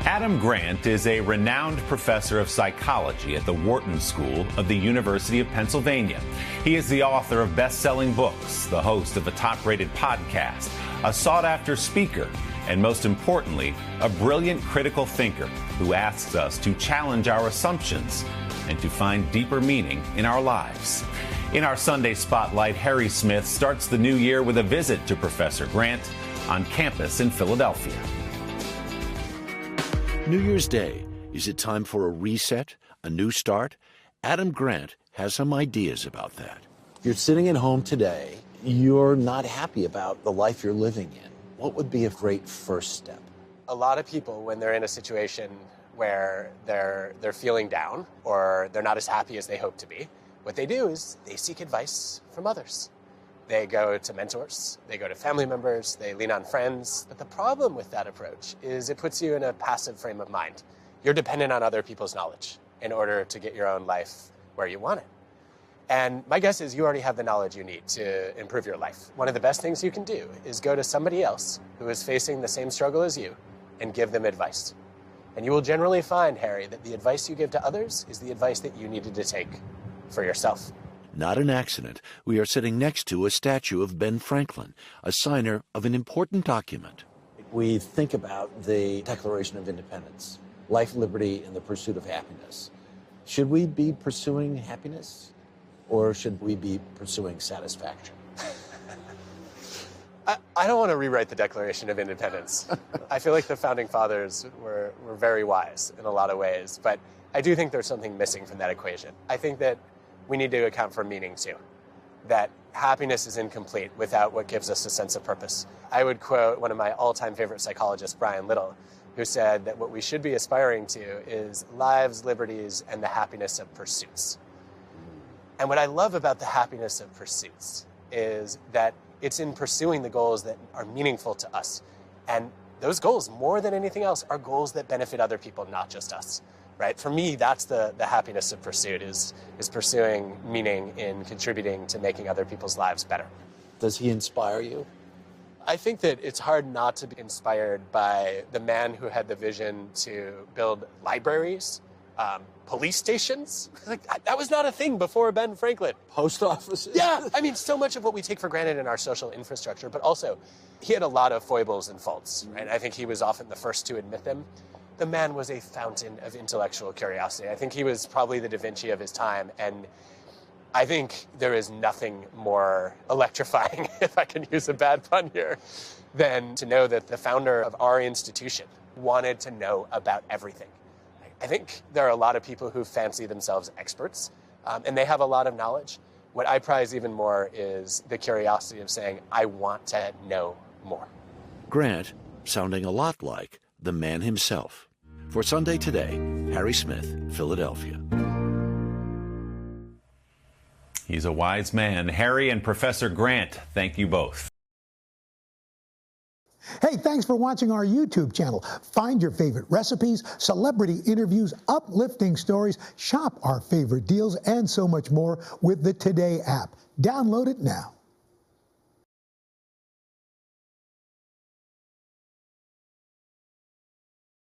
Adam Grant is a renowned professor of psychology at the Wharton School of the University of Pennsylvania. He is the author of best-selling books, the host of a top-rated podcast, a sought-after speaker, and most importantly, a brilliant critical thinker who asks us to challenge our assumptions and to find deeper meaning in our lives. In our Sunday Spotlight, Harry Smith starts the new year with a visit to Professor Grant on campus in Philadelphia. New Year's Day. Is it time for a reset, a new start? Adam Grant has some ideas about that. You're sitting at home today. You're not happy about the life you're living in. What would be a great first step? A lot of people, when they're in a situation where they're feeling down or they're not as happy as they hope to be, what they do is they seek advice from others. They go to mentors, they go to family members, they lean on friends. But the problem with that approach is it puts you in a passive frame of mind. You're dependent on other people's knowledge in order to get your own life where you want it. And my guess is you already have the knowledge you need to improve your life. One of the best things you can do is go to somebody else who is facing the same struggle as you and give them advice. And you will generally find, Harry, that the advice you give to others is the advice that you needed to take for yourself. Not an accident. We are sitting next to a statue of Ben Franklin, a signer of an important document. We think about the Declaration of Independence, life, liberty, and the pursuit of happiness. Should we be pursuing happiness, or should we be pursuing satisfaction? I don't want to rewrite the Declaration of Independence. I feel like the Founding Fathers were very wise in a lot of ways, but I do think there's something missing from that equation. I think that we need to account for meaning too, that happiness is incomplete without what gives us a sense of purpose. I would quote one of my all-time favorite psychologists, Brian Little, who said that what we should be aspiring to is lives, liberties, and the happiness of pursuits. And what I love about the happiness of pursuits is that it's in pursuing the goals that are meaningful to us. And those goals, more than anything else, are goals that benefit other people, not just us. Right? For me, that's the happiness of pursuit, is pursuing meaning in contributing to making other people's lives better. Does he inspire you? I think that it's hard not to be inspired by the man who had the vision to build libraries, police stations. Like, that was not a thing before Ben Franklin. Post offices? Yeah, I mean, so much of what we take for granted in our social infrastructure, but also he had a lot of foibles and faults, right? I think he was often the first to admit them. The man was a fountain of intellectual curiosity. I think he was probably the Da Vinci of his time, and I think there is nothing more electrifying, if I can use a bad pun here, than to know that the founder of our institution wanted to know about everything. I think there are a lot of people who fancy themselves experts, and they have a lot of knowledge. What I prize even more is the curiosity of saying, I want to know more. Grant, sounding a lot like the man himself. For Sunday Today, Harry Smith, Philadelphia. He's a wise man. Harry and Professor Grant, thank you both. Hey, thanks for watching our YouTube channel. Find your favorite recipes, celebrity interviews, uplifting stories, shop our favorite deals, and so much more with the Today app. Download it now.